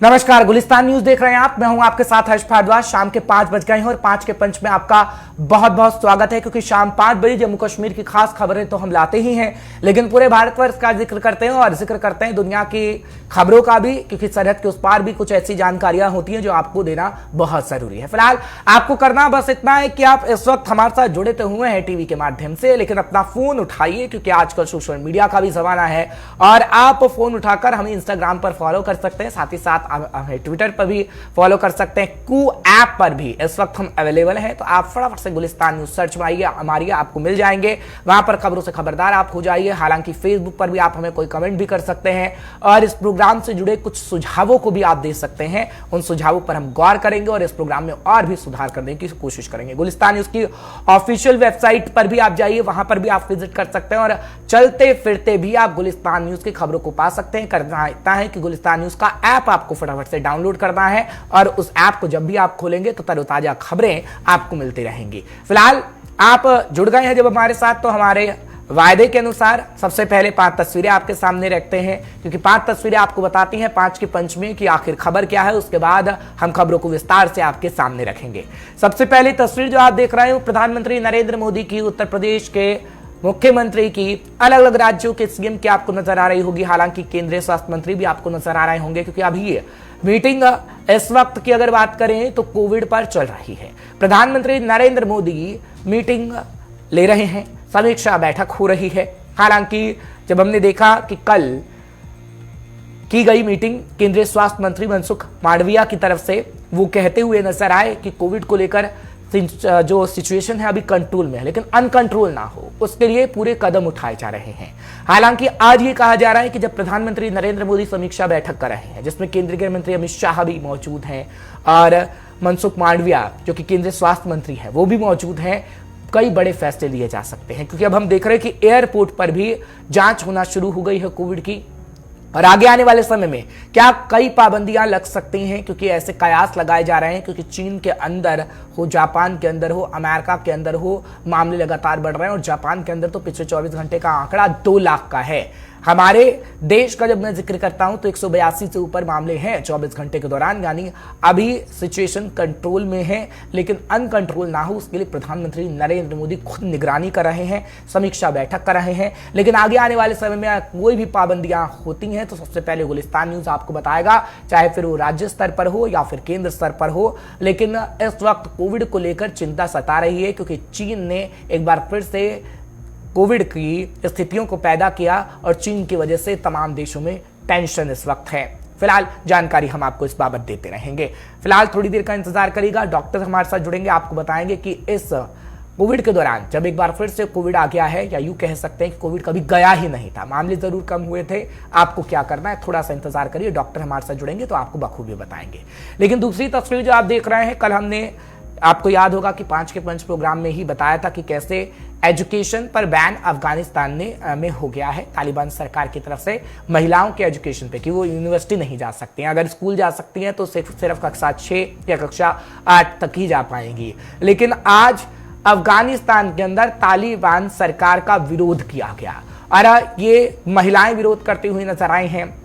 नमस्कार, गुलिस्तान न्यूज देख रहे हैं आप। मैं हूं आपके साथ हर्ष भारद्वाज। शाम के 5 बज गए हैं और 5 के पंच में आपका बहुत बहुत स्वागत है, क्योंकि शाम 5 बजे जम्मू कश्मीर की खास खबरें तो हम लाते ही हैं, लेकिन पूरे भारतवर्ष का जिक्र करते हैं और जिक्र करते हैं दुनिया की खबरों का भी, क्योंकि सरहद के उस पार भी कुछ ऐसी जानकारियां होती हैं जो आपको देना बहुत जरूरी है। फिलहाल आपको करना बस इतना है कि आप इस वक्त हमारे साथ जुड़े तो हुए हैं टीवी के माध्यम से, लेकिन अपना फोन उठाइए, क्योंकि आजकल सोशल मीडिया का भी जमाना है और आप फोन उठाकर हमें इंस्टाग्राम पर फॉलो कर सकते हैं, साथ ही साथ हमें ट्विटर पर भी फॉलो कर सकते हैं। कू ऐप पर भी इस वक्त हम अवेलेबल हैं, तो आप फटाफट से गुलिस्तान न्यूज सर्च मारिए, आपको मिल जाएंगे। वहां पर खबरों से खबरदार आप हो जाइए। हालांकि फेसबुक पर भी आप हमें कोई कमेंट भी कर सकते हैं और इस प्रोग्राम से जुड़े कुछ सुझावों को भी आप दे सकते हैं। उन सुझावों पर हम गौर करेंगे और इस प्रोग्राम में और भी सुधार करने की कोशिश करेंगे। गुलिस्तान न्यूज की ऑफिशियल वेबसाइट पर भी आप जाइए, वहां पर भी आप विजिट कर सकते हैं और चलते फिरते भी आप गुलिस्तान न्यूज की खबरों को पा सकते हैं। करना इतना है कि गुलिस्तान न्यूज का ऐप आपको फटाफट से डाउनलोड करना है और उस ऐप को जब भी आप खोलेंगे तो तरोताजा खबरें आपको मिलती रहेंगी। फिलहाल आप जुड़ गए हैं जब हमारे साथ, तो हमारे वायदे के अनुसार सबसे पहले 5 तस्वीरें आपके सामने रखते हैं, क्योंकि 5 तस्वीरें आपको बताती हैं 5 के पंच में कि आखिर खबर क्या है। उसके बाद हम खबरों को विस्तार से आपके सामने रखेंगे। सबसे पहली तस्वीर जो आप देख रहे हैं वो प्रधानमंत्री नरेंद्र मोदी की, उत्तर प्रदेश के मुख्यमंत्री की, अलग अलग राज्यों के सीएम की आपको नजर आ रही होगी। हालांकि केंद्रीय स्वास्थ्य मंत्री भी आपको नजर आ रहे होंगे, क्योंकि अभी मीटिंग इस वक्त की अगर बात करें तो कोविड पर चल रही है। प्रधानमंत्री नरेंद्र मोदी मीटिंग ले रहे हैं, समीक्षा बैठक हो रही है। हालांकि जब हमने देखा कि कल की गई मीटिंग केंद्रीय स्वास्थ्य मंत्री मनसुख मांडविया की तरफ से, वो कहते हुए नजर आए कि कोविड को लेकर जो सिचुएशन है अभी कंट्रोल में है, लेकिन अनकंट्रोल ना हो उसके लिए पूरे कदम उठाए जा रहे हैं। हालांकि आज ये कहा जा रहा है कि जब प्रधानमंत्री नरेंद्र मोदी समीक्षा बैठक कर रहे हैं, जिसमें केंद्रीय गृह मंत्री अमित शाह भी मौजूद हैं और मनसुख मांडविया जो कि केंद्रीय स्वास्थ्य मंत्री हैं वो भी मौजूद हैं, कई बड़े फैसले लिए जा सकते हैं। क्योंकि अब हम देख रहे हैं कि एयरपोर्ट पर भी जांच होना शुरू हो गई है कोविड की, और आगे आने वाले समय में क्या कई पाबंदियां लग सकती हैं, क्योंकि ऐसे कयास लगाए जा रहे हैं। क्योंकि चीन के अंदर हो, जापान के अंदर हो, अमेरिका के अंदर हो, मामले लगातार बढ़ रहे हैं और जापान के अंदर तो पिछले 24 घंटे का आंकड़ा 2 लाख का है। हमारे देश का जब मैं जिक्र करता हूं तो 182 से ऊपर मामले हैं 24 घंटे के दौरान, यानी अभी सिचुएशन कंट्रोल में है, लेकिन अनकंट्रोल ना हो उसके लिए प्रधानमंत्री नरेंद्र मोदी खुद निगरानी कर रहे हैं, समीक्षा बैठक कर रहे हैं। लेकिन आगे आने वाले समय में कोई भी पाबंदियां होती हैं तो सबसे पहले गुलिस्तान न्यूज आपको बताएगा, चाहे फिर वो राज्य स्तर पर हो या फिर केंद्र स्तर पर हो। लेकिन इस वक्त कोविड को लेकर चिंता सता रही है, क्योंकि चीन ने एक बार फिर से कोविड की स्थितियों को पैदा किया और चीन की वजह से तमाम देशों में टेंशन इस वक्त है। फिलहाल जानकारी हम आपको इस बाबत देते रहेंगे। फिलहाल थोड़ी देर का इंतजार करिएगा, डॉक्टर हमारे साथ जुड़ेंगे, आपको बताएंगे कि इस कोविड के दौरान जब एक बार फिर से कोविड आ गया है, या यूं कह सकते हैं कि कोविड कभी गया ही नहीं था, मामले जरूर कम हुए थे, आपको क्या करना है, थोड़ा सा इंतजार करिए, डॉक्टर हमारे साथ जुड़ेंगे तो आपको बखूबी बताएंगे। लेकिन दूसरी तस्वीर जो आप देख रहे हैं, कल हमने, आपको याद होगा कि 5 के पंच प्रोग्राम में ही बताया था कि कैसे एजुकेशन पर बैन अफगानिस्तान में हो गया है तालिबान सरकार की तरफ से, महिलाओं के एजुकेशन पे, कि वो यूनिवर्सिटी नहीं जा सकती हैं, अगर स्कूल जा सकती हैं तो सिर्फ कक्षा 6 या कक्षा 8 तक ही जा पाएंगी। लेकिन आज अफगानिस्तान के अंदर तालिबान सरकार का विरोध किया गया और ये महिलाएं विरोध करती हुई नजर आई हैं।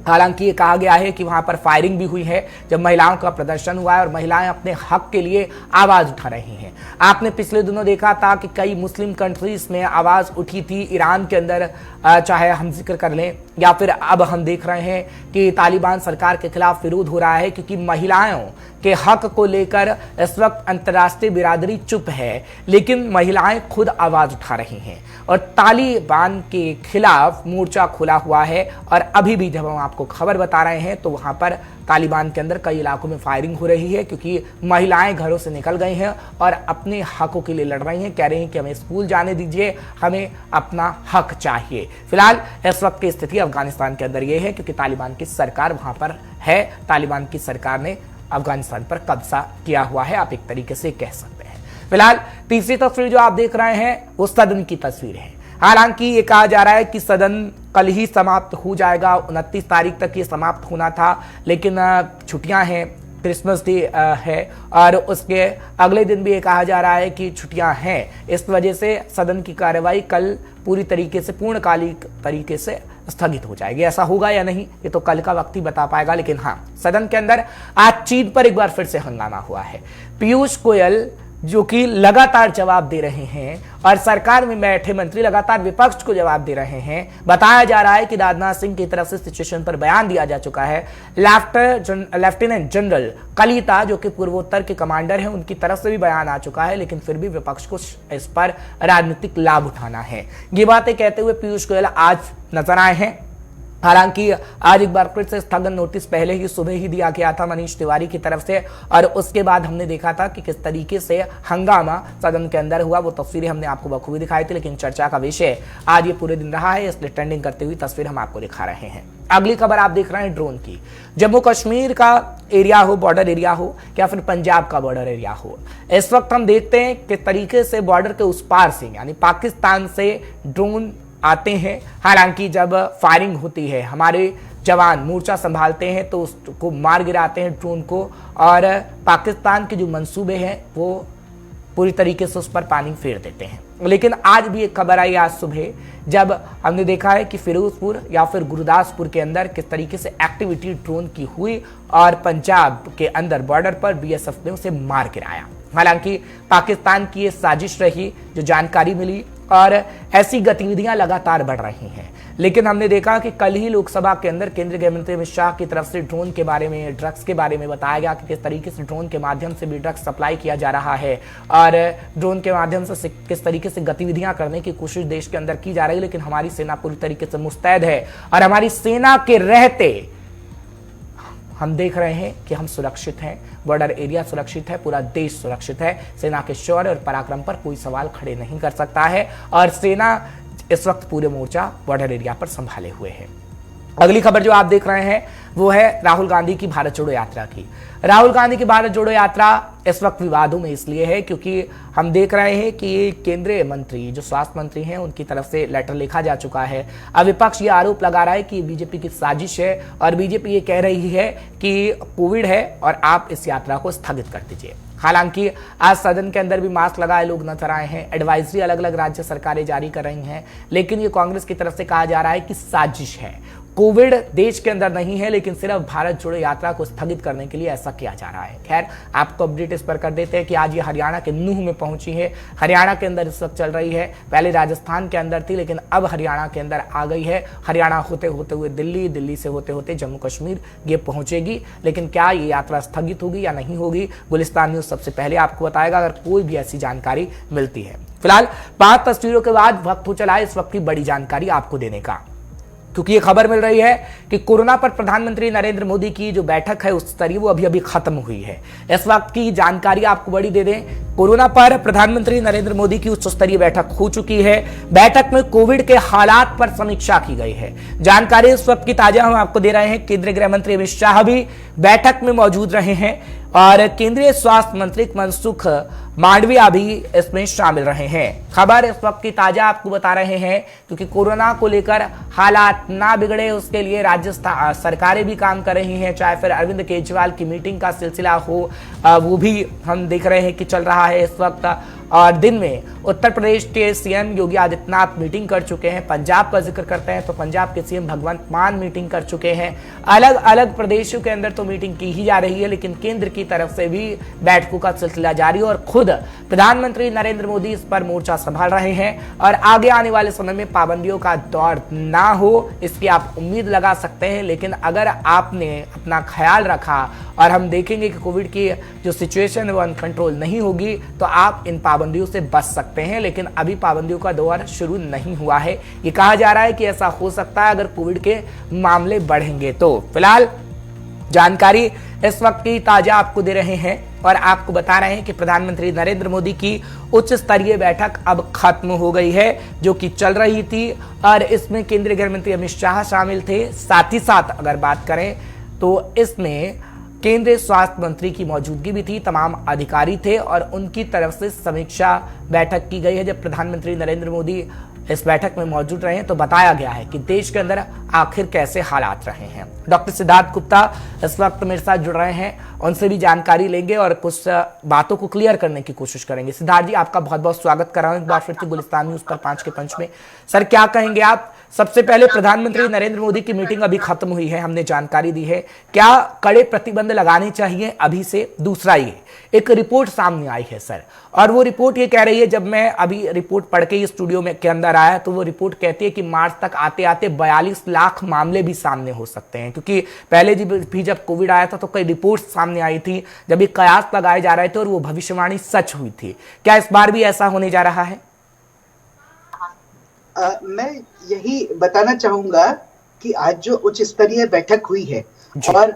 हालांकि ये कहा गया है कि वहां पर फायरिंग भी हुई है जब महिलाओं का प्रदर्शन हुआ है और महिलाएं अपने हक के लिए आवाज उठा रही हैं। आपने पिछले दिनों देखा था कि कई मुस्लिम कंट्रीज में आवाज उठी थी, ईरान के अंदर चाहे हम जिक्र कर लें, या फिर अब हम देख रहे हैं कि तालिबान सरकार के खिलाफ विरोध हो रहा है, क्योंकि महिलाओं के हक को लेकर इस वक्त अंतर्राष्ट्रीय बिरादरी चुप है, लेकिन महिलाएं खुद आवाज उठा रही हैं और तालिबान के खिलाफ मोर्चा खुला हुआ है। और अभी भी जब हम आपको खबर बता रहे हैं तो वहां पर तालिबान के अंदर कई इलाकों में फायरिंग हो रही है, क्योंकि महिलाएं घरों से निकल गई हैं और अपने हकों के लिए लड़ रही हैं, कह रही हैं कि हमें स्कूल जाने दीजिए, हमें अपना हक चाहिए। फिलहाल इस वक्त की स्थिति अफगानिस्तान के अंदर यह है, क्योंकि तालिबान की सरकार वहां पर है, तालिबान की सरकार ने अफगानिस्तान पर कब्जा किया हुआ है, आप एक तरीके से कह सकते हैं। फिलहाल तीसरी तस्वीर जो आप देख रहे हैं वो सदन की तस्वीर है। हालांकि ये कहा जा रहा है कि सदन कल ही समाप्त हो जाएगा, 29 तारीख तक ये समाप्त होना था, लेकिन छुट्टियां हैं, क्रिसमस डे है और उसके अगले दिन भी ये कहा जा रहा है कि छुट्टियां हैं, इस वजह से सदन की कार्यवाही कल पूरी तरीके से पूर्णकालिक तरीके से स्थगित हो जाएगी। ऐसा होगा या नहीं ये तो कल का वक्त ही बता पाएगा, लेकिन हाँ, सदन के अंदर आज चीन पर एक बार फिर से हंगामा हुआ है। पीयूष गोयल जो कि लगातार जवाब दे रहे हैं और सरकार में बैठे मंत्री लगातार विपक्ष को जवाब दे रहे हैं। बताया जा रहा है कि राजनाथ सिंह की तरफ से सिचुएशन पर बयान दिया जा चुका है। लेफ्टिनेंट जनरल कलिता जो कि पूर्वोत्तर के कमांडर हैं, उनकी तरफ से भी बयान आ चुका है, लेकिन फिर भी विपक्ष को इस पर राजनीतिक लाभ उठाना है। ये बातें कहते हुए पीयूष गोयल आज नजर आए हैं। हालांकि आज एक बार फिर से स्थगन नोटिस पहले ही सुबह ही दिया गया था मनीष तिवारी की तरफ से, और उसके बाद हमने देखा था कि किस तरीके से हंगामा सदन के अंदर हुआ। वो तस्वीरें हमने आपको बखूबी दिखाई थी, लेकिन चर्चा का विषय आज ये पूरे दिन रहा है, इसलिए ट्रेंडिंग करते हुए तस्वीर हम आपको दिखा रहे हैं। अगली खबर आप देख रहे हैं ड्रोन की। जम्मू कश्मीर का एरिया हो, बॉर्डर एरिया हो, या फिर पंजाब का बॉर्डर एरिया हो, इस वक्त हम देखते हैं किस तरीके से बॉर्डर के उस पार से यानी पाकिस्तान से ड्रोन आते हैं। हालांकि जब फायरिंग होती है, हमारे जवान मोर्चा संभालते हैं तो उसको मार गिराते हैं ड्रोन को, और पाकिस्तान के जो मंसूबे हैं वो पूरी तरीके से उस पर पानी फेर देते हैं। लेकिन आज भी एक खबर आई आज सुबह, जब हमने देखा है कि फिरोजपुर या फिर गुरदासपुर के अंदर किस तरीके से एक्टिविटी ड्रोन की हुई और पंजाब के अंदर बॉर्डर पर बीएसएफ ने उसे मार गिराया। हालांकि पाकिस्तान की ये साजिश रही जो जानकारी मिली, और ऐसी गतिविधियां लगातार बढ़ रही हैं। लेकिन हमने देखा कि कल ही लोकसभा के अंदर केंद्रीय गृह मंत्री अमित शाह की तरफ से ड्रोन के बारे में, ड्रग्स के बारे में बताया गया कि किस तरीके से ड्रोन के माध्यम से भी ड्रग्स सप्लाई किया जा रहा है, और ड्रोन के माध्यम से किस तरीके से गतिविधियां करने की कोशिश देश के अंदर की जा रही है। लेकिन हमारी सेना पूरी तरीके से मुस्तैद है, और हमारी सेना के रहते हम देख रहे हैं कि हम सुरक्षित हैं, बॉर्डर एरिया सुरक्षित है, पूरा देश सुरक्षित है। सेना के शौर्य और पराक्रम पर कोई सवाल खड़े नहीं कर सकता है, और सेना इस वक्त पूरे मोर्चा बॉर्डर एरिया पर संभाले हुए है। अगली खबर जो आप देख रहे हैं वो है राहुल गांधी की भारत जोड़ो यात्रा की। राहुल गांधी की भारत जोड़ो यात्रा इस वक्त विवादों में इसलिए है क्योंकि हम देख रहे हैं कि केंद्रीय मंत्री जो स्वास्थ्य मंत्री हैं उनकी तरफ से लेटर लिखा जा चुका है। अब विपक्ष ये आरोप लगा रहा है कि बीजेपी की साजिश है, और बीजेपी ये कह रही है कि कोविड है और आप इस यात्रा को स्थगित कर दीजिए। हालांकि आज सदन के अंदर भी मास्क लगाए लोग नजर आए हैं, एडवाइजरी अलग अलग राज्य सरकारें जारी कर रही हैं, लेकिन ये कांग्रेस की तरफ से कहा जा रहा है कि साजिश है। कोविड देश के अंदर नहीं है, लेकिन सिर्फ भारत जोड़ो यात्रा को स्थगित करने के लिए ऐसा किया जा रहा है। खैर, आपको अपडेट इस पर कर देते हैं कि आज ये हरियाणा के नूह में पहुंची है। हरियाणा के अंदर इस वक्त चल रही है, पहले राजस्थान के अंदर थी, लेकिन अब हरियाणा के अंदर आ गई है। हरियाणा होते होते हुए दिल्ली, दिल्ली से होते होते जम्मू कश्मीर ये पहुंचेगी। लेकिन क्या ये यात्रा स्थगित होगी या नहीं होगी, गुलिस्तान न्यूज सबसे पहले आपको बताएगा अगर कोई भी ऐसी जानकारी मिलती है। फिलहाल 5 तस्वीरों के बाद वक्त हो चला है इस वक्त की बड़ी जानकारी आपको देने का, क्योंकि ये खबर मिल रही है कि कोरोना पर प्रधानमंत्री नरेंद्र मोदी की जो बैठक है उच्च स्तरीय वो अभी खत्म हुई है। इस वक्त की जानकारी आपको बड़ी दे दें, कोरोना पर प्रधानमंत्री नरेंद्र मोदी की उच्च स्तरीय बैठक हो चुकी है। बैठक में कोविड के हालात पर समीक्षा की गई है। जानकारी इस वक्त की ताजा हम आपको दे रहे हैं। केंद्रीय गृह मंत्री अमित शाह भी बैठक में मौजूद रहे हैं, और केंद्रीय स्वास्थ्य मंत्री मनसुख मांडविया भी इसमें शामिल रहे हैं। खबर इस वक्त की ताजा आपको बता रहे हैं, क्योंकि कोरोना को लेकर हालात ना बिगड़े उसके लिए राज्य सरकारें भी काम कर रही हैं। चाहे फिर अरविंद केजरीवाल की मीटिंग का सिलसिला हो, वो भी हम देख रहे हैं कि चल रहा है इस वक्त। और दिन में उत्तर प्रदेश के सीएम योगी आदित्यनाथ मीटिंग कर चुके हैं। पंजाब का जिक्र करते हैं तो पंजाब के सीएम भगवंत मान मीटिंग कर चुके हैं। अलग अलग प्रदेशों के अंदर तो मीटिंग की ही जा रही है, लेकिन केंद्र की तरफ से भी बैठकों का सिलसिला जारी है, और खुद प्रधानमंत्री नरेंद्र मोदी इस पर मोर्चा संभाल रहे हैं। और आगे आने वाले समय में पाबंदियों का दौर ना हो इसकी आप उम्मीद लगा सकते हैं। लेकिन अगर आपने अपना ख्याल रखा और हम देखेंगे कि कोविड की जो सिचुएशन है वो अनकंट्रोल नहीं होगी, तो आप इन पाबंदियों से बच सकते हैं। लेकिन अभी पाबंदियों का दौर शुरू नहीं हुआ है। ये कहा जा रहा है कि ऐसा हो सकता है अगर कोविड के मामले बढ़ेंगे तो। फिलहाल जानकारी इस वक्त की ताजा आपको दे रहे हैं, और आपको बता रहे हैं कि प्रधानमंत्री नरेंद्र मोदी की उच्च स्तरीय बैठक अब खत्म हो गई है, जो कि चल रही थी, और इसमें केंद्रीय गृह मंत्री अमित शाह शामिल थे। साथ ही साथ अगर बात करें तो इसमें केंद्रीय स्वास्थ्य मंत्री की मौजूदगी भी थी, तमाम अधिकारी थे, और उनकी तरफ से समीक्षा बैठक की गई है। जब प्रधानमंत्री नरेंद्र मोदी इस बैठक में मौजूद रहे तो बताया गया है कि देश के अंदर आखिर कैसे हालात रहे हैं। डॉक्टर सिद्धार्थ गुप्ता इस वक्त मेरे साथ जुड़ रहे हैं, उनसे भी जानकारी लेंगे और कुछ बातों को क्लियर करने की कोशिश करेंगे। सिद्धार्थ जी, आपका बहुत बहुत स्वागत कर रहा हूं एक बार फिर से गुलिस्तान न्यूज पर 5 के पंच में। सर, क्या कहेंगे आप? सबसे पहले प्रधानमंत्री नरेंद्र मोदी की मीटिंग अभी खत्म हुई है, हमने जानकारी दी है, क्या कड़े प्रतिबंध लगाने चाहिए अभी से? दूसरा, ये एक रिपोर्ट सामने आई है सर, और वो रिपोर्ट ये कह रही है, जब मैं अभी रिपोर्ट पढ़ के स्टूडियो में के अंदर आया तो वो रिपोर्ट कहती है कि मार्च तक आते आते 42 लाख मामले भी सामने हो सकते हैं, क्योंकि पहले भी जब कोविड आया था तो कई रिपोर्ट सामने आई थी, जब ये कयास लगाए जा रहे थे और वो भविष्यवाणी सच हुई थी। क्या इस बार भी ऐसा होने जा रहा है? मैं यही बताना चाहूंगा कि आज जो उच्च स्तरीय बैठक हुई है और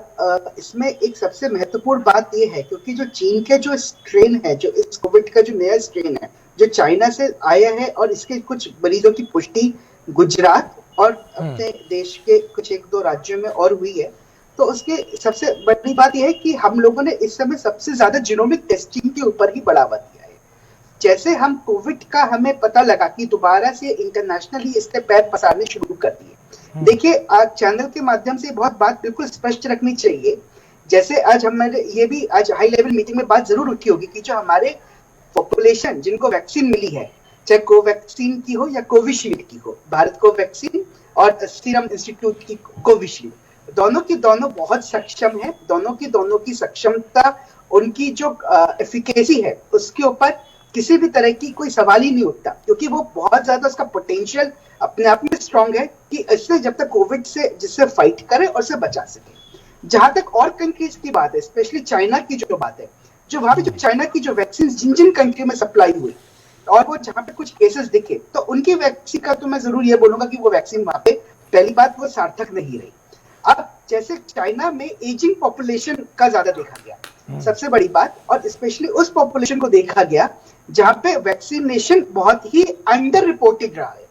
इसमें एक सबसे महत्वपूर्ण बात यह है, क्योंकि जो चीन के जो स्ट्रेन है, जो इस कोविड का जो नया स्ट्रेन है जो चाइना से आया है और इसके कुछ मरीजों की पुष्टि गुजरात और अपने देश के कुछ 1-2 राज्यों में और हुई है, तो उसके सबसे बड़ी बात यह है कि हम लोगों ने इस समय सबसे ज्यादा जीनोमिक टेस्टिंग के ऊपर ही बढ़ावा दिया है। जैसे हम कोविड का हमें पता लगा कि दोबारा से इंटरनेशनली इसने पैर पसारने शुरू कर दिए। देखिए, आज चैनल के माध्यम से बहुत बात बिल्कुल स्पष्ट रखनी चाहिए। जैसे आज हमारे ये भी आज हाई लेवल मीटिंग में बात जरूर उठी होगी कि जो हमारे पॉपुलेशन जिनको वैक्सीन मिली है, चाहे कोवैक्सीन की हो या कोविशील्ड की हो, भारत कोवैक्सीन और सीरम इंस्टीट्यूट की कोविशील्ड, दोनों की दोनों बहुत सक्षम है। दोनों की सक्षमता, उनकी जो एफिकेसी है उसके ऊपर किसी भी तरह की कोई सवाल ही नहीं उठता, क्योंकि वो बहुत ज्यादा उसका पोटेंशियल अपने आप में स्ट्रांग है कि इससे जब तक कोविड से जिससे फाइट करे और से बचा सके। जहां तक और कंट्रीज की बात है, स्पेशली चाइना की जो बात है, जो वहां पे जो चाइना की जो वैक्सीन जिन कंट्री में सप्लाई हुई और वो जहां पे कुछ केसेस दिखे, तो उनकी वैक्सीन का तो मैं जरूर ये बोलूंगा कि वो वैक्सीन वहां पे पहली बात वो सार्थक नहीं रही। अब जैसे चाइना में एजिंग पॉपुलेशन का ज्यादा देखा गया, सबसे बड़ी बात, और स्पेशली उस पॉपुलेशन को देखा गया जहां पे वैक्सीनेशन बहुत ही अंडर रिपोर्टेड रहा है।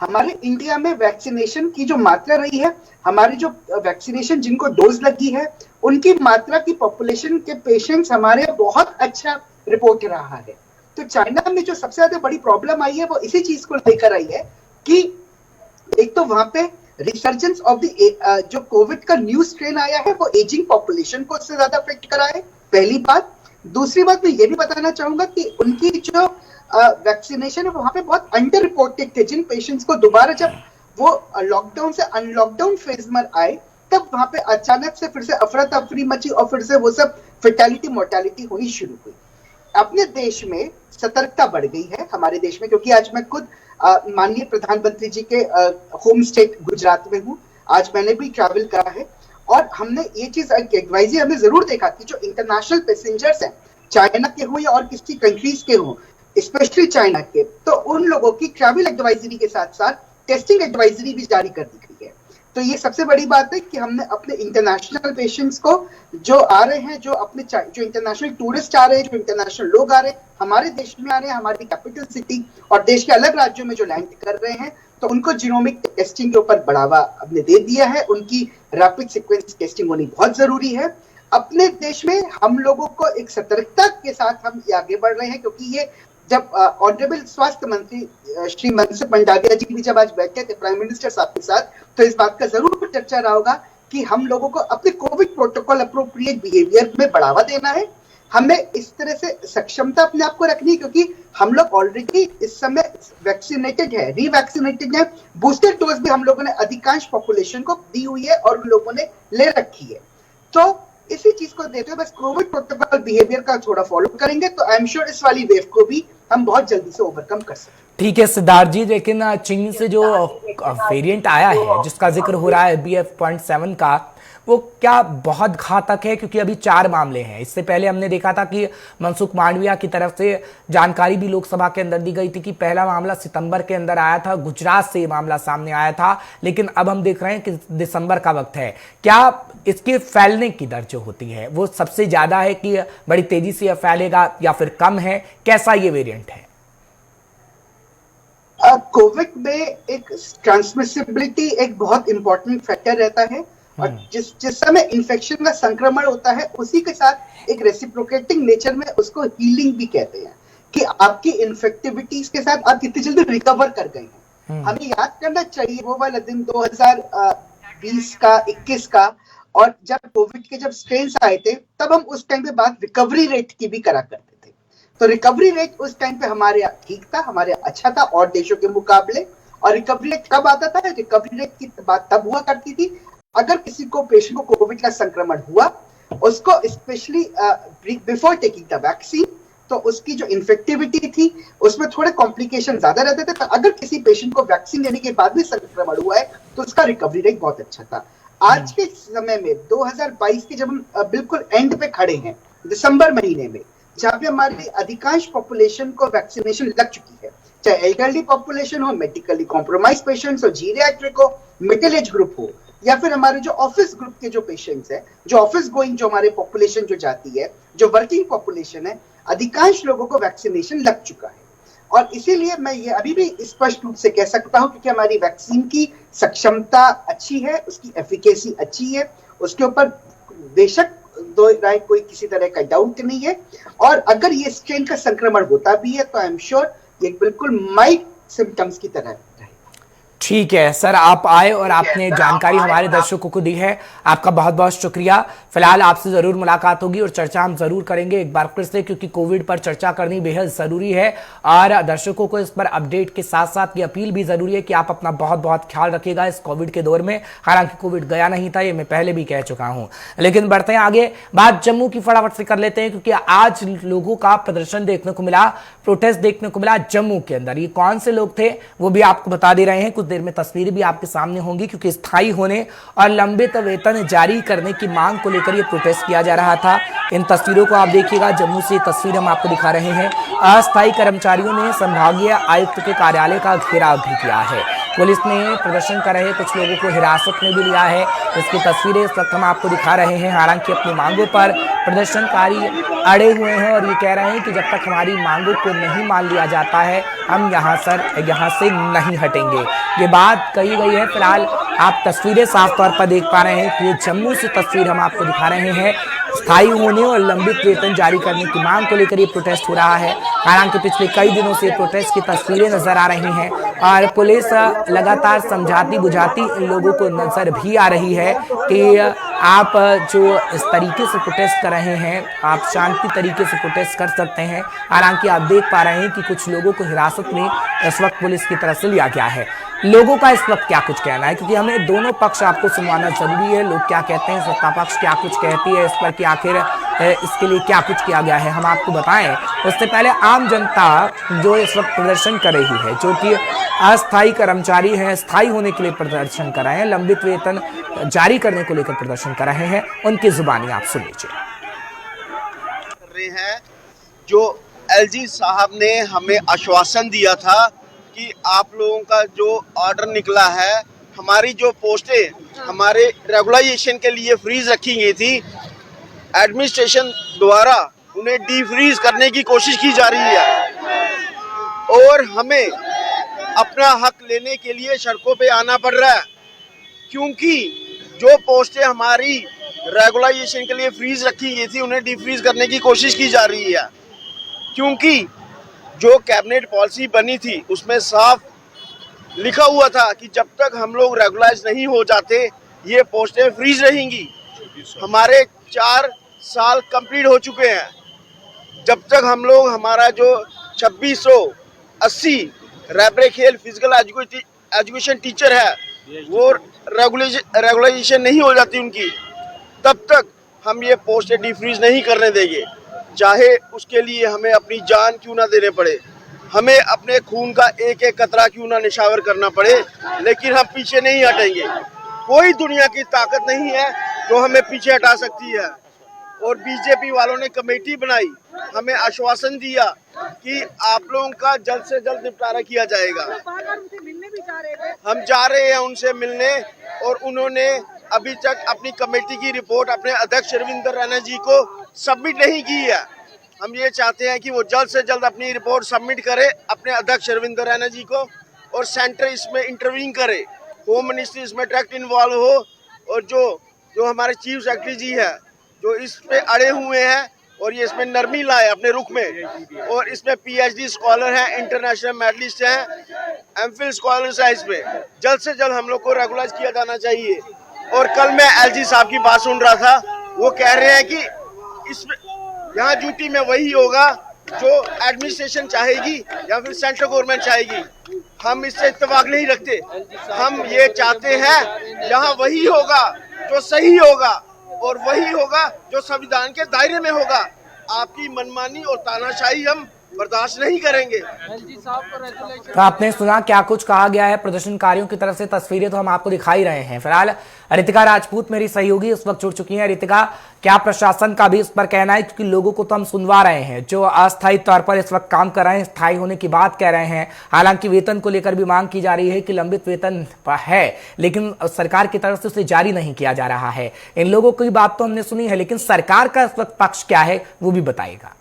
हमारे इंडिया में वैक्सीनेशन की जो मात्रा रही है, हमारी जो वैक्सीनेशन जिनको डोज लगी है, उनकी मात्रा की पॉपुलेशन के पेशेंट्स हमारे बहुत अच्छा रिपोर्ट रहा है। तो चाइना में जो सबसे ज्यादा बड़ी प्रॉब्लम आई है वो इसी चीज को लेकर आई है कि एक तो वहां पे रिसर्जेंस ऑफ द जो कोविड का न्यू स्ट्रेन आया है वो एजिंग पॉपुलेशन को उससे ज्यादा अफेक्ट करा है, पहली बात। दूसरी बात मैं ये भी बताना चाहूंगा कि उनकी जो वैक्सीनेशन है वहां पे बहुत अंडर रिपोर्टेड थे। जिन पेशेंट्स को दोबारा जब वो लॉकडाउन से अनलॉकडाउन फेज में आए, तब वहां पे अचानक से फिर से अफरा तफरी मची और फिर से वो सब फेटालिटी मोर्टेलिटी होनी शुरू हुई। अपने देश में सतर्कता बढ़ गई है, हमारे देश में, क्योंकि आज मैं खुद माननीय प्रधानमंत्री जी के होम स्टेट गुजरात में हूँ। आज मैंने भी ट्रैवल करा है और हमने ये चीज एडवाइजरी हमने जरूर देखा कि जो इंटरनेशनल पैसेंजर्स हैं, चाइना के हो या और किसी कंट्रीज के हो, स्पेशली चाइना के, तो उन लोगों की ट्रैवल एडवाइजरी के साथ साथ टेस्टिंग एडवाइजरी भी जारी कर दी गई है। तो ये सबसे बड़ी बात है कि हमने अपने इंटरनेशनल पेशेंट्स को जो आ रहे हैं, जो इंटरनेशनल टूरिस्ट आ रहे हैं, जो इंटरनेशनल लोग आ रहे हैं, हमारे देश में आ रहे हैं, हमारी कैपिटल सिटी और देश के अलग राज्यों में जो लैंड कर रहे हैं, तो उनको जीनोमिक टेस्टिंग के ऊपर बढ़ावा हमने दे दिया है। उनकी रैपिड सीक्वेंस टेस्टिंग होनी बहुत जरूरी है। अपने देश में हम लोगों को एक सतर्कता के साथ हम आगे बढ़ रहे हैं, क्योंकि ये जब ऑनरेबल स्वास्थ्य मंत्री श्री मनसुख मंडाविया जी भी जब आज बैठे थे प्राइम मिनिस्टर साहब के साथ, तो इस बात का जरूर चर्चा रहा होगा कि हम लोगों को अपने कोविड प्रोटोकॉल अप्रोप्रिएट बिहेवियर में बढ़ावा देना है। हमें इस तरह से सक्षमता अपने आप को रखनी है, क्योंकि हम लोग ऑलरेडी इस समय वैक्सीनेटेड है, रीवैक्सीनेटेड है। बूस्टर डोज भी हम लोगों ने अधिकांश पॉपुलेशन को दी हुई है और उन लोगों ने ले रखी है। तो इसी चीज को देते हुए बस कोविड प्रोटोकॉल बिहेवियर का थोड़ा फॉलो करेंगे तो आई एम श्योर इस वाली वेव को भी हम बहुत जल्दी से ओवरकम कर सकते हैं। ठीक है सिद्धार्थ जी, लेकिन चीन से जो वेरिएंट आया है जिसका जिक्र हो रहा है BF.7 का, वो क्या बहुत घातक है? क्योंकि अभी 4 मामले हैं। इससे पहले हमने देखा था कि मनसुख मांडविया की तरफ से जानकारी भी लोकसभा के अंदर दी गई थी कि पहला मामला सितंबर के अंदर आया था, गुजरात से ये मामला सामने आया था, लेकिन अब हम देख रहे हैं कि दिसंबर का वक्त है। क्या इसके फैलने की दर जो होती है वो सबसे ज्यादा है कि बड़ी तेजी से फैलेगा या फिर कम है? कैसा ये वेरिएंट है? कोविड में एक ट्रांसमिसिबिलिटी एक बहुत इंपॉर्टेंट फैक्टर रहता है और जिस समय इन्फेक्शन का संक्रमण होता है उसी के साथ एक रेसिप्रोकेटिंग नेचर में उसको हीलिंग भी कहते हैं कि आपकी इन्फेक्टिविटीज के साथ आप कितनी जल्दी रिकवर कर गए हैं। हमें याद करना चाहिए वो वाला दिन 2020 का 21 का, और जब कोविड के जब स्ट्रेन आए थे तब हम उस टाइम पे बात रिकवरी रेट की भी करा करते थे। तो रिकवरी रेट उस टाइम पे हमारे यहाँ ठीक था, हमारे यहाँ अच्छा था और देशों के मुकाबले। और रिकवरी रेट कब आता था? रिकवरी रेट की बात तब हुआ करती थी अगर किसी को पेशेंट को कोविड का संक्रमण हुआ, उसको specially before taking the vaccine, तो उसकी जो इन्फेक्टिविटी थी उसमें थोड़े कॉम्प्लिकेशन ज्यादा रहते थे। तो अगर किसी पेशेंट को वैक्सीन लेने के बाद भी संक्रमण हुआ है तो उसका रिकवरी रेट बहुत अच्छा था। आज के समय में 2022 के जब हम बिल्कुल एंड पे खड़े हैं, दिसंबर महीने में, जहां पे हमारी अधिकांश पॉपुलेशन को वैक्सीनेशन लग चुकी है, चाहे एल्डरली पॉपुलेशन हो, मेडिकली कॉम्प्रोमाइज पेशेंट्स हो, जीरियाट्रिक हो, मिडिल एज ग्रुप हो, या फिर हमारे जो ऑफिस ग्रुप के जो पेशेंट्स हैं, जो ऑफिस गोइंग जो हमारे पॉपुलेशन जो जाती है, जो वर्किंग पॉपुलेशन है, अधिकांश लोगों को वैक्सीनेशन लग चुका है। और इसीलिए मैं ये अभी भी स्पष्ट रूप से कह सकता हूं क्योंकि हमारी वैक्सीन की सक्षमता अच्छी है, उसकी एफिकेसी अच्छी है, उसके ऊपर बेशक दो राय कोई किसी तरह का डाउट नहीं है। और अगर ये स्ट्रेन का संक्रमण होता भी है तो आई एम श्योर ये बिल्कुल माइल्ड सिम्टम्स की तरह रहेगा। ठीक है सर, आप आए और आपने जानकारी हमारे दर्शकों को दी है, आपका बहुत बहुत शुक्रिया। फिलहाल आपसे जरूर मुलाकात होगी और चर्चा हम जरूर करेंगे एक बार फिर से, क्योंकि कोविड पर चर्चा करनी बेहद जरूरी है और दर्शकों को इस पर अपडेट के साथ साथ ये अपील भी जरूरी है कि आप अपना बहुत बहुत ख्याल रखिएगा इस कोविड के दौर में। हालांकि कोविड गया नहीं था, ये मैं पहले भी कह चुका हूं, लेकिन बढ़ते हैं आगे। बात जम्मू की फटाफट से कर लेते हैं, क्योंकि आज लोगों का प्रदर्शन देखने को मिला, प्रोटेस्ट देखने को मिला जम्मू के अंदर। ये कौन से लोग थे वो भी आपको बता दे रहे हैं, कुछ देर में तस्वीरें भी आपके सामने होंगी, क्योंकि स्थायी होने और लंबित वेतन जारी करने की मांग को लेकर ये प्रोटेस्ट किया जा रहा था। इन तस्वीरों को आप देखिएगा, जम्मू से तस्वीर हम आपको दिखा रहे हैं। अस्थायी कर्मचारियों ने संभागीय आयुक्त के कार्यालय का घेराव भी किया है। पुलिस ने प्रदर्शन कर रहे कुछ लोगों को हिरासत में भी लिया है, इसकी तस्वीरें इस वक्त हम आपको दिखा रहे हैं। हालांकि अपनी मांगों पर प्रदर्शनकारी अड़े हुए हैं और ये कह रहे हैं कि जब तक हमारी मांगों को नहीं मान लिया जाता है हम यहाँ से नहीं हटेंगे, ये बात कही गई है। फिलहाल आप तस्वीरें साफ तौर पर देख पा रहे हैं कि ये जम्मू से तस्वीर हम आपको दिखा रहे हैं। स्थायी होने और लंबित वेतन जारी करने की मांग को लेकर ये प्रोटेस्ट हो रहा है। हालांकि पिछले कई दिनों से प्रोटेस्ट की तस्वीरें नजर आ रही हैं और पुलिस लगातार समझाती बुझाती इन लोगों को नजर भी आ रही है कि आप जो इस तरीके से प्रोटेस्ट कर रहे हैं आप शांति तरीके से प्रोटेस्ट कर सकते हैं। हालांकि आप देख पा रहे हैं कि कुछ लोगों को हिरासत में इस वक्त पुलिस की तरफ से लिया गया है। लोगों का इस वक्त क्या कुछ कहना है, क्योंकि हमें दोनों पक्ष आपको सुनवाना जरूरी है। लोग क्या कहते हैं, सत्ता पक्ष क्या कुछ कहती है इस पर कि आखिर इसके लिए क्या कुछ किया गया है, हम आपको बताएं। उससे पहले आम जनता जो इस वक्त प्रदर्शन कर रही है, जो कि अस्थायी कर्मचारी हैं, स्थायी होने के लिए प्रदर्शन कर रहे हैं, लंबित वेतन जारी करने को लेकर प्रदर्शन कर रहे हैं, उनकी जुबानी आप सुन लीजिए। जो एलजी साहब ने हमें आश्वासन दिया था कि आप लोगों का जो ऑर्डर निकला है, हमारी जो पोस्टें हमारे रेगुलाइजेशन के लिए फ्रीज रखी गई थी, एडमिनिस्ट्रेशन द्वारा उन्हें डीफ्रीज करने की कोशिश की जा रही है और हमें अपना हक लेने के लिए सड़कों पे आना पड़ रहा है, क्योंकि जो पोस्टें हमारी रेगुलाइजेशन के लिए फ्रीज रखी गई थी उन्हें डीफ्रीज करने की कोशिश की जा रही है। क्योंकि जो कैबिनेट पॉलिसी बनी थी उसमें साफ लिखा हुआ था कि जब तक हम लोग रेगुलाइज नहीं हो जाते ये पोस्टें फ्रीज रहेंगी। हमारे 4 साल कंप्लीट हो चुके हैं, जब तक हम लोग हमारा जो 2680 रैबरे खेल फिजिकल एजुकेशन टीचर है वो रेगुलाइजेशन नहीं हो जाती उनकी, तब तक हम ये पोस्टें डिफ्रीज नहीं करने देंगे, चाहे उसके लिए हमें अपनी जान क्यों ना देने पड़े, हमें अपने खून का एक एक कतरा क्यों ना निछावर करना पड़े, लेकिन हम पीछे नहीं हटेंगे। कोई दुनिया की ताकत नहीं है जो हमें पीछे हटा सकती है। और बीजेपी वालों ने कमेटी बनाई, हमें आश्वासन दिया कि आप लोगों का जल्द से जल्द निपटारा किया जाएगा। हम जा रहे हैं उनसे मिलने और उन्होंने अभी तक अपनी कमेटी की रिपोर्ट अपने अध्यक्ष रविंद्र रैना जी को सबमिट नहीं की है। हम ये चाहते हैं कि वो जल्द से जल्द अपनी रिपोर्ट सबमिट करे अपने अध्यक्ष रविंद्र रैना जी को और सेंटर इसमें इंटरवीन करे, होम मिनिस्ट्री इसमें डायरेक्ट इन्वॉल्व हो और जो हमारे चीफ सेक्रेटरी जी है जो इस पे अड़े हुए हैं और ये इसमें नरमी लाए अपने रुख में, और इसमें PhD स्कॉलर हैं, इंटरनेशनल मेडलिस्ट हैं, एमफिल स्कॉलर्स हैं। इसमें जल्द से जल्द हम लोग को रेगुलाइज किया जाना चाहिए। और कल मैं LG साहब की बात सुन रहा था, वो कह रहे हैं कि इसमें यहाँ ड्यूटी में वही होगा जो एडमिनिस्ट्रेशन चाहेगी या फिर सेंट्रल गवर्नमेंट चाहेगी। हम इससे इत्तेफाक नहीं रखते। हम ये चाहते हैं यहाँ वही होगा जो सही होगा, और वही होगा जो संविधान के दायरे में होगा। आपकी मनमानी और तानाशाही हम बर्दाश्त नहीं करेंगे। तो आपने सुना क्या कुछ कहा गया है प्रदर्शनकारियों की तरफ से। तस्वीरें तो हम आपको दिखाई रहे हैं। फिलहाल रितिका राजपूत मेरी सहयोगी इस वक्त जुड़ चुकी हैं। रितिका, क्या प्रशासन का भी इस पर कहना है? क्योंकि लोगों को तो हम सुनवा रहे हैं जो अस्थायी तौर पर इस वक्त काम कर रहे हैं, स्थायी होने की बात कह रहे हैं। हालांकि वेतन को लेकर भी मांग की जा रही है कि लंबित वेतन है, लेकिन सरकार की तरफ से उसे जारी नहीं किया जा रहा है। इन लोगों की बात तो हमने सुनी है, लेकिन सरकार का इस वक्त पक्ष क्या है वो भी बताएगा।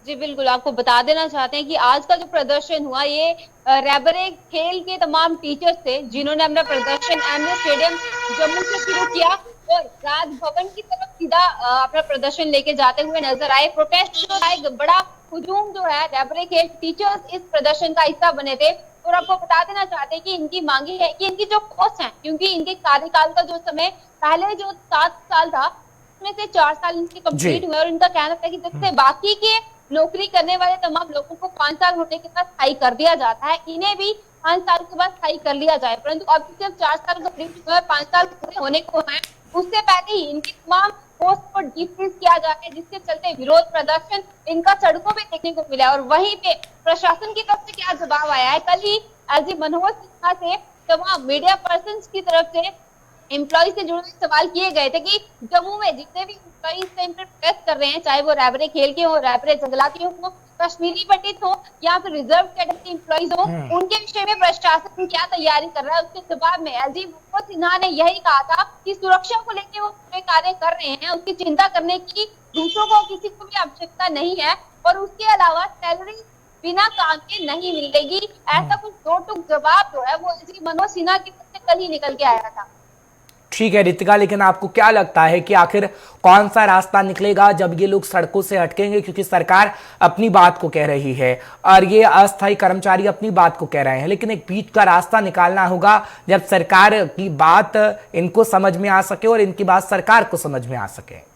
जी बिल्कुल, आपको बता देना चाहते हैं कि आज का जो प्रदर्शन हुआ ये रैबरे खेल के तमाम टीचर्स थे जिन्होंने अपना प्रदर्शन एमए स्टेडियम जम्मू से शुरू किया और राजभवन की तरफ सीधा अपना प्रदर्शन लेके जाते हुए नजर आए। प्रोटेस्ट जो है, एक बड़ा हुजूम जो है, रैबरे खेल टीचर्स इस प्रदर्शन का हिस्सा बने थे। और आपको बता देना चाहते हैं कि इनकी मांगी है कि इनकी जो पोस्ट है, क्योंकि इनके कार्यकाल का जो समय पहले जो 7 साल था उसमें से 4 साल इनके कंप्लीट हुए, और इनका कहना था कि जब से बाकी के नौकरी करने वाले तमाम लोगों को 5 साल होने के बाद स्थायी कर दिया जाता है, इन्हें भी 5 साल के बाद स्थायी कर लिया जाए। परंतु अब सिर्फ 4 साल कंप्लीट हुए, 5 साल पूरे होने को है, उससे पहले ही इनकी तमाम पोस्ट को डिफ्रीज किया जाता है, जिसके चलते विरोध प्रदर्शन इनका सड़कों पे देखने को मिला। और वहीं पे प्रशासन की तरफ से क्या जवाब आया है? कल ही LG मनोहर सिन्हा से तमाम मीडिया पर्सन की तरफ से एम्प्लॉय से जुड़े सवाल किए गए थे कि जम्मू में जितने भी एम्प्लॉय इस टाइम पर प्रोटेस्ट कर रहे हैं, चाहे वो रैबरे खेल के हो, रैबरे जंगलाती हो, कश्मीरी पंडित हो या फिर रिजर्व कैडर के एम्प्लॉइज हो, उनके विषय में प्रशासन क्या तैयारी कर रहा है। उसके जवाब में LG मनोहर सिन्हा ने यही कहा था कि सुरक्षा को लेकर वो पूरे कार्य कर रहे हैं, उसकी चिंता करने की दूसरों को किसी को भी आवश्यकता नहीं है, और उसके अलावा सैलरी बिना काम के नहीं मिलेगी। ऐसा कुछ दो टूक जवाब जो है वो LG मनोहर सिन्हा की तरफ से कल ही निकल के आया था। ठीक है रितिका, लेकिन आपको क्या लगता है कि आखिर कौन सा रास्ता निकलेगा जब ये लोग सड़कों से हटकेंगे? क्योंकि सरकार अपनी बात को कह रही है और ये अस्थायी कर्मचारी अपनी बात को कह रहे हैं, लेकिन एक बीच का रास्ता निकालना होगा जब सरकार की बात इनको समझ में आ सके और इनकी बात सरकार को समझ में आ सके।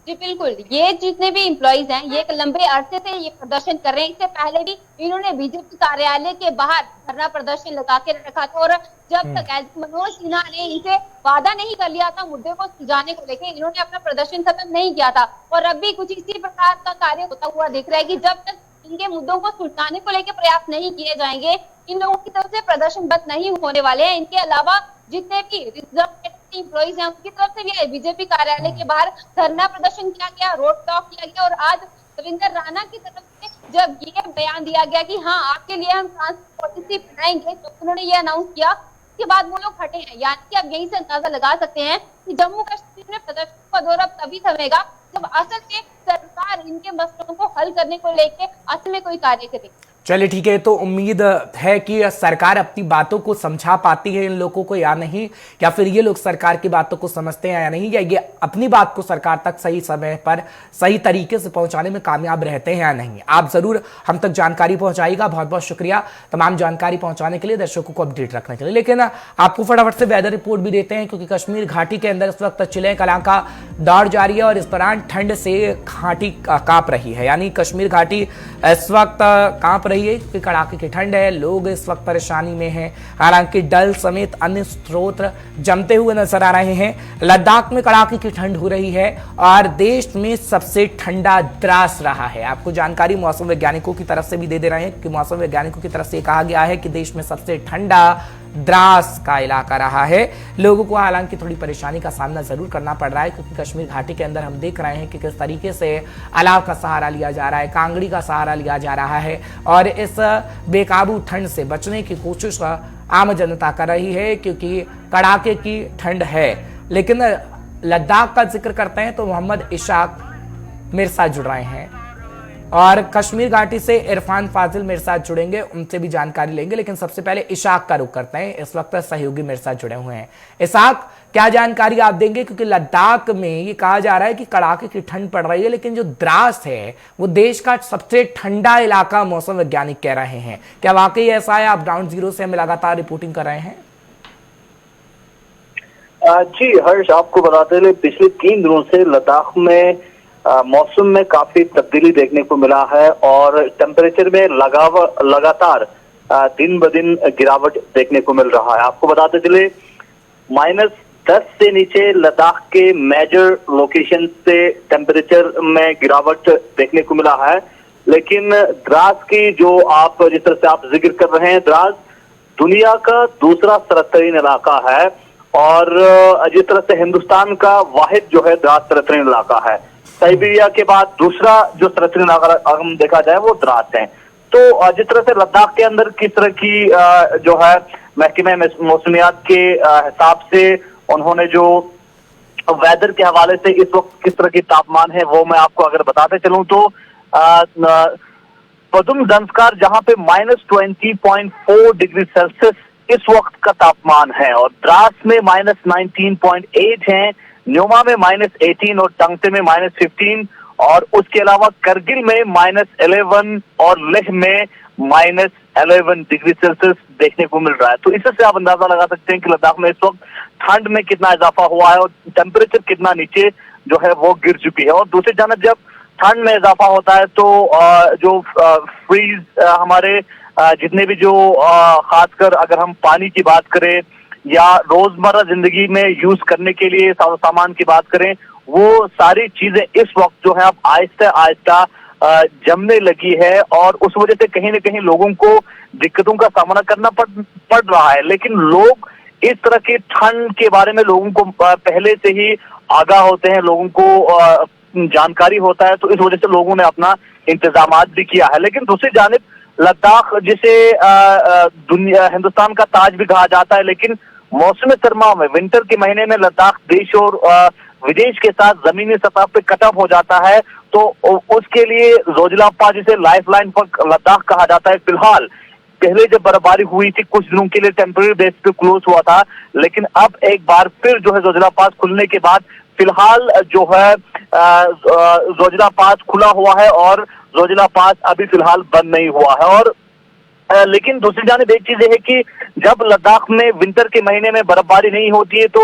जी बिल्कुल, ये जितने भी एम्प्लॉइज हैं ये लंबे अरसे से ये प्रदर्शन कर रहे हैं। इससे पहले भी इन्होंने बीजेपी कार्यालय के बाहर धरना प्रदर्शन लगा के रखा था, और जब तक LG मनोहर सिन्हा ने इनसे वादा नहीं कर लिया था मुद्दे को सुलझाने को लेकर, इन्होंने अपना प्रदर्शन खत्म नहीं किया था। और अब भी कुछ इसी प्रकार का कार्य होता हुआ दिख रहा है कि जब तक इनके मुद्दों को सुलझाने को लेकर प्रयास नहीं किए जाएंगे, इन लोगों की तरफ से प्रदर्शन बंद नहीं होने वाले हैं। इनके अलावा जितने भी रिजर्व एम्प्लॉइज हैं उनकी तरफ से भी बीजेपी कार्यालय के बाहर धरना प्रदर्शन किया गया, रोड टॉक किया गया, और आज रविंद्र राणा की तरफ से जब ये बयान दिया गया कि हाँ आपके लिए हम ट्रांसपोर्ट पॉलिसी बनाएंगे, तो उन्होंने ये अनाउंस किया, उसके बाद वो लोग हटे हैं। यानी कि अब यही से अंदाजा लगा सकते हैं कि जम्मू कश्मीर में प्रदर्शन का दौर अब तभी थमेगा जब असल में सरकार इनके मसलों को हल करने को लेकर असल में कोई कार्य करे। चलिए ठीक है, तो उम्मीद है कि सरकार अपनी बातों को समझा पाती है इन लोगों को या नहीं, या फिर ये लोग सरकार की बातों को समझते हैं या नहीं, या ये अपनी बात को सरकार तक सही समय पर सही तरीके से पहुंचाने में कामयाब रहते हैं या नहीं। आप जरूर हम तक जानकारी पहुंचाइएगा। बहुत बहुत शुक्रिया तमाम जानकारी पहुंचाने के लिए, दर्शकों को अपडेट रखने के लिए। लेकिन आपको फटाफट से वेदर रिपोर्ट भी देते हैं, क्योंकि कश्मीर घाटी के अंदर इस वक्त चिले कलां का दौर जारी है और इस दौरान ठंड से घाटी कांप रही है। यानी कश्मीर घाटी इस वक्त कांप रही है क्योंकि कड़ाके की ठंड है, लोग इस वक्त परेशानी में हैं। हालांकि डल समेत अन्य स्रोत जमते हुए नजर आ रहे हैं। लद्दाख में कड़ाके की ठंड हो रही है और देश में सबसे ठंडा द्रास रहा है। आपको जानकारी मौसम वैज्ञानिकों की तरफ से भी दे रहे हैं कि मौसम वैज्ञानिकों की तरफ से कहा गया है कि देश में सबसे ठंडा द्रास का इलाका रहा है। लोगों को हालांकि थोड़ी परेशानी का सामना जरूर करना पड़ रहा है, क्योंकि कश्मीर घाटी के अंदर हम देख रहे हैं कि किस तरीके से अलाव का सहारा लिया जा रहा है, कांगड़ी का सहारा लिया जा रहा है, और इस बेकाबू ठंड से बचने की कोशिश आम जनता कर रही है, क्योंकि कड़ाके की ठंड है। लेकिन लद्दाख का जिक्र करते हैं तो मोहम्मद इशाक मेरे साथ जुड़ रहे हैं। और कश्मीर घाटी से इरफान फाजिल मेरे साथ जुड़ेंगे, उनसे भी जानकारी लेंगे। लेकिन सबसे पहले इशाक का रुख करते हैं। इस वक्त सहयोगी मेरे साथ जुड़े हुए हैं। इशाक, क्या जानकारी आप देंगे, क्योंकि लद्दाख में ये कहा जा रहा है कि कड़ाके की ठंड पड़ रही है, लेकिन जो द्रास है वो देश का सबसे ठंडा इलाका मौसम वैज्ञानिक कह रहे हैं। क्या वाकई ऐसा है? आप ग्राउंड जीरो से हमें लगातार रिपोर्टिंग कर रहे हैं। जी हर्ष, आपको बताते हैं पिछले 3 दिनों से लद्दाख में मौसम में काफी तब्दीली देखने को मिला है और टेम्परेचर में लगातार दिन ब दिन गिरावट देखने को मिल रहा है। आपको बताते चले -10 से नीचे लद्दाख के मेजर लोकेशन से टेम्परेचर में गिरावट देखने को मिला है। लेकिन द्रास की जो आप जिस तरह से आप जिक्र कर रहे हैं, द्रास दुनिया का दूसरा सरतरीन इलाका है और जिस तरह से हिंदुस्तान का वाहिद जो है द्रास सरतरीन इलाका है। साइबेरिया के बाद दूसरा जो सरतरीन इलाका हम देखा जाए वो द्रास है। तो जिस तरह से लद्दाख के अंदर किस तरह की जो है महकमे मौसमियात के हिसाब से उन्होंने जो वेदर के हवाले से इस वक्त किस तरह की तापमान है वो मैं आपको अगर बताते चलूं तो पदुम ज़ंस्कार जहां पे -20.4 डिग्री सेल्सियस इस वक्त का तापमान है और द्रास में -19.8 है, न्योमा में -18 और टंगते में -15 और उसके अलावा करगिल में -11 और लेह में -11 डिग्री सेल्सियस देखने को मिल रहा है। तो इससे आप अंदाजा लगा सकते हैं कि लद्दाख में इस वक्त ठंड में कितना इजाफा हुआ है और टेम्परेचर कितना नीचे जो है वो गिर चुकी है। और दूसरी जानब जब ठंड में इजाफा होता है तो जो फ्रीज हमारे जितने भी जो खासकर अगर हम पानी की बात करें या रोजमर्रा जिंदगी में यूज करने के लिए सामान की बात करें, वो सारी चीजें इस वक्त जो है अब आहिस्ता आहिस्ता जमने लगी है और उस वजह से कहीं न कहीं लोगों को दिक्कतों का सामना करना पड़ रहा है। लेकिन लोग इस तरह के ठंड के बारे में लोगों को पहले से ही आगाह होते हैं, लोगों को जानकारी होता है, तो इस वजह से लोगों ने अपना इंतजाम भी किया है। लेकिन दूसरी जानिब लद्दाख जिसे दुनिया हिंदुस्तान का ताज भी कहा जाता है, लेकिन मौसम सरमा में विंटर के महीने में लद्दाख देश और विदेश के साथ जमीनी सतह पे कट ऑफ हो जाता है। तो उसके लिए जोजिलापा जिसे लाइफलाइन फॉर लद्दाख कहा जाता है, फिलहाल पहले जब बर्फबारी हुई थी कुछ दिनों के लिए टेम्परेरी बेस पे क्लोज हुआ था, लेकिन अब एक बार फिर जो है जोजिला पास खुलने के बाद फिलहाल जो है जोजिला पास खुला हुआ है और जोजिला पास अभी फिलहाल बंद नहीं हुआ है। और लेकिन दूसरी जानिब एक चीज है कि जब लद्दाख में विंटर के महीने में बर्फबारी नहीं होती है तो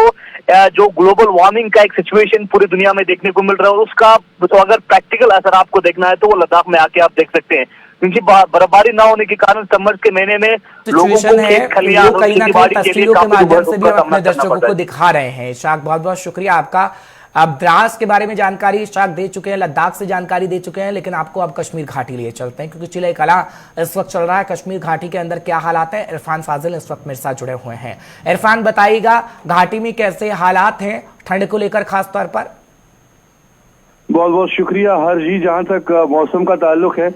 जो ग्लोबल वार्मिंग का एक सिचुएशन पूरी दुनिया में देखने को मिल रहा है, उसका तो अगर प्रैक्टिकल असर आपको देखना है तो वो लद्दाख में आके आप देख सकते हैं। क्योंकि बर्फबारी ना होने के कारण समर के महीने में लोगों को खेत खलियान और खेती-बाड़ी के लिए काफी अपने दर्शकों को दिखा रहे हैं। इशाक, बहुत बहुत शुक्रिया आपका। अब द्रास के बारे में जानकारी इशाक दे चुके हैं, लद्दाख से जानकारी दे चुके हैं, लेकिन आपको अब कश्मीर घाटी लिए चलते हैं क्योंकि चिलई कलां इस वक्त चल रहा है। कश्मीर घाटी के अंदर क्या हालात है, इरफान फाजिल इस वक्त मेरे साथ जुड़े हुए हैं। इरफान, बताइएगा घाटी में कैसे हालात हैं ठंड को लेकर खास तौर पर। बहुत बहुत शुक्रिया हर जी। जहाँ तक मौसम का ताल्लुक है,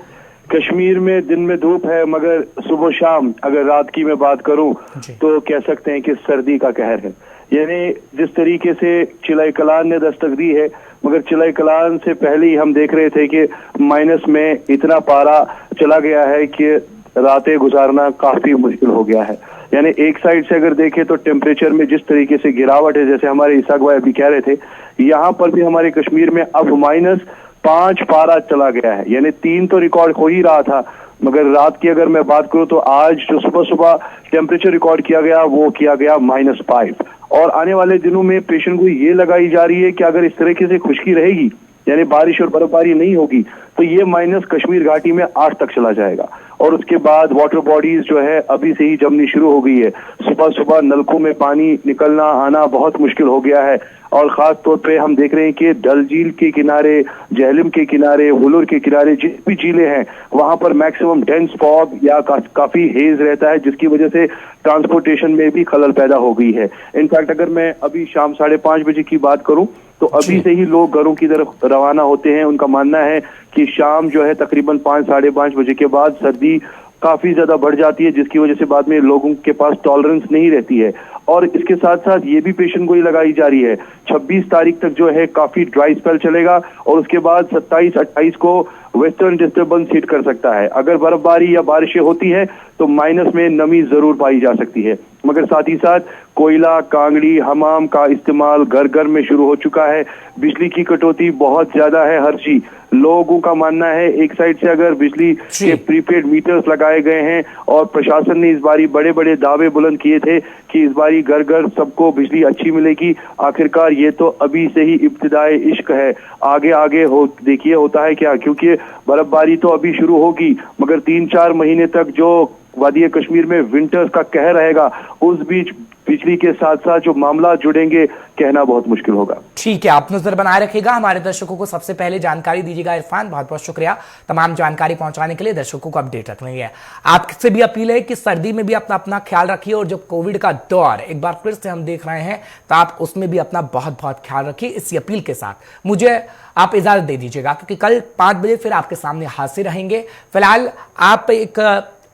कश्मीर में दिन में धूप है मगर सुबह शाम अगर रात की मैं बात करूं तो कह सकते हैं कि सर्दी का कहर है। यानी जिस तरीके से चिलई कलां ने दस्तक दी है, मगर चिलई कलां से पहले ही हम देख रहे थे कि माइनस में इतना पारा चला गया है कि रातें गुजारना काफी मुश्किल हो गया है। यानी एक साइड से अगर देखें तो टेम्परेचर में जिस तरीके से गिरावट है, जैसे हमारे इसाक भाई अभी कह रहे थे, यहाँ पर भी हमारे कश्मीर में अब -5 पारा चला गया है। यानी 3 तो रिकॉर्ड हो ही रहा था, मगर रात की अगर मैं बात करूं तो आज जो सुबह सुबह टेम्परेचर रिकॉर्ड किया गया वो किया गया -5। और आने वाले दिनों में पेशेंट को ये लगाई जा रही है कि अगर इस तरीके से खुश्की रहेगी, यानी बारिश और बर्फबारी नहीं होगी, तो ये माइनस कश्मीर घाटी में 8 तक चला जाएगा। और उसके बाद वाटर बॉडीज जो है अभी से ही जमनी शुरू हो गई है। सुबह सुबह नलकों में पानी निकलना आना बहुत मुश्किल हो गया है। और खास तौर पे हम देख रहे हैं कि डल झील के किनारे, जहलम के किनारे, वुलूर के किनारे जितनी भी झीलें हैं वहां पर मैक्सिमम डेंस फॉग या काफी हेज रहता है, जिसकी वजह से ट्रांसपोर्टेशन में भी खलल पैदा हो गई है। इनफैक्ट अगर मैं अभी शाम 5:30 बजे की बात करूं तो अभी से ही लोग घरों की तरफ रवाना होते हैं। उनका मानना है कि शाम जो है तकरीबन 5 साढ़े 5 बजे के बाद सर्दी काफी ज्यादा बढ़ जाती है, जिसकी वजह से बाद में लोगों के पास टॉलरेंस नहीं रहती है। और इसके साथ साथ ये भी पेशेंट को ही लगाई जा रही है 26 तारीख तक जो है काफी ड्राई स्पेल चलेगा और उसके बाद 27-28 को वेस्टर्न डिस्टर्बेंस हिट कर सकता है। अगर बर्फबारी या बारिशें होती है तो माइनस में नमी जरूर पाई जा सकती है, मगर साथ ही साथ कोयला, कांगड़ी, हमाम का इस्तेमाल घर घर में शुरू हो चुका है। बिजली की कटौती बहुत ज्यादा है हर चीज। लोगों का मानना है एक साइड से अगर बिजली के प्रीपेड मीटर्स लगाए गए हैं और प्रशासन ने इस बारी बड़े बड़े दावे बुलंद किए थे कि इस बारी घर घर सबको बिजली अच्छी मिलेगी, आखिरकार ये तो अभी से ही इब्तिदाए इश्क है। आगे आगे हो देखिए होता है क्या, क्योंकि बर्फबारी तो अभी शुरू होगी मगर 3-4 महीने तक जो वादी कश्मीर में विंटर्स का कहर रहेगा, उस बीच बिजली के साथ साथ जो मामला जुड़ेंगे कहना बहुत मुश्किल होगा। ठीक है, आप नजर बनाए रखिएगा, हमारे दर्शकों को सबसे पहले जानकारी दीजिएगा। इरफान, बहुत बहुत शुक्रिया तमाम जानकारी पहुंचाने के लिए, दर्शकों को अपडेट रखने है। आपसे भी अपील है कि सर्दी में भी अपना ख्याल रखिए और जब कोविड का दौर एक बार फिर से हम देख रहे हैं तो आप उसमें भी अपना बहुत बहुत ख्याल रखिए। इसी अपील के साथ मुझे आप इजाजत दे दीजिएगा, क्योंकि कल 5 बजे फिर आपके सामने हाजिर रहेंगे। फिलहाल आप एक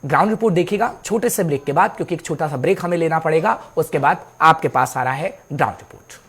ग्राउंड रिपोर्ट देखिएगा छोटे से ब्रेक के बाद, क्योंकि एक छोटा सा ब्रेक हमें लेना पड़ेगा। उसके बाद आपके पास आ रहा है ग्राउंड रिपोर्ट।